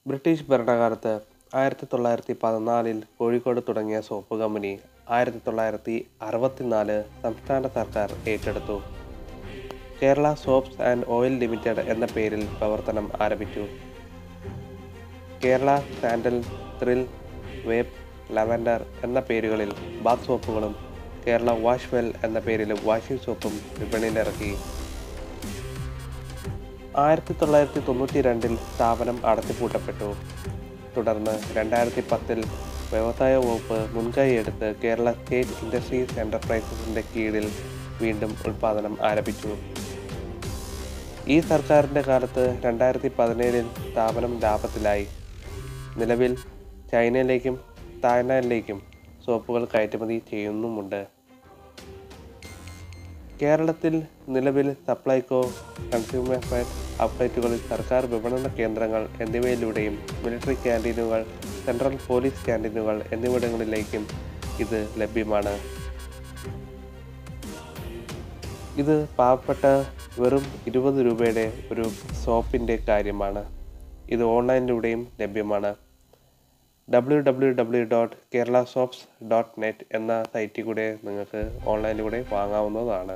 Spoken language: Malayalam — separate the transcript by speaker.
Speaker 1: ബ്രിട്ടീഷ് ഭരണകാലത്ത് 1914 കോഴിക്കോട് തുടങ്ങിയ സോപ്പ് കമ്പനി 1964 സംസ്ഥാന സർക്കാർ ഏറ്റെടുത്തു. Kerala soaps and oil limited എന്ന പേരിൽ പ്രവർത്തനം ആരംഭിച്ചു. കേരള സാൻഡൽ, ത്രിൽ, വേപ്പ്, ലവൻഡർ എന്ന പേരുകളിൽ ബാത്ത് സോപ്പുകളും കേരള വാഷ് വെൽ എന്ന പേരിലും വാഷിംഗ് സോപ്പും വിപണിയിലിറക്കി. 1992 സ്ഥാപനം അടച്ചുപൂട്ടപ്പെട്ടു. തുടർന്ന് 2010 വ്യവസായ വകുപ്പ് മുൻകൈയെടുത്ത് കേരള സ്റ്റേറ്റ് ഇൻഡസ്ട്രീസ് എന്റർപ്രൈസസിന്റെ കീഴിൽ വീണ്ടും ഉൽപ്പാദനം ആരംഭിച്ചു. ഈ സർക്കാരിൻ്റെ കാലത്ത് 2017 സ്ഥാപനം ലാഭത്തിലായി. നിലവിൽ ചൈനയിലേക്കും തായ്ലാൻഡിലേക്കും സോപ്പുകൾ കയറ്റുമതി ചെയ്യുന്നുമുണ്ട്. കേരളത്തിൽ നിലവിൽ സപ്ലൈകോ, കൺസ്യൂമർ ഫെഡ് ഔട്ട്ലെറ്റുകളിൽ, സർക്കാർ വിപണന കേന്ദ്രങ്ങൾ എന്നിവയിലൂടെയും മിലിറ്ററി ക്യാൻറ്റീനുകൾ, സെൻട്രൽ പോലീസ് ക്യാൻറ്റീനുകൾ എന്നിവിടങ്ങളിലേക്കും ഇത് ലഭ്യമാണ്. ഇത് പാവപ്പെട്ട വെറും 20 രൂപയുടെ ഒരു സോപ്പിൻ്റെ കാര്യമാണ്. ഇത് ഓൺലൈനിലൂടെയും ലഭ്യമാണ്. www.keralasoaps.net എന്ന സൈറ്റിൽ കൂടെ നിങ്ങൾക്ക് ഓൺലൈനിലൂടെ വാങ്ങാവുന്നതാണ്.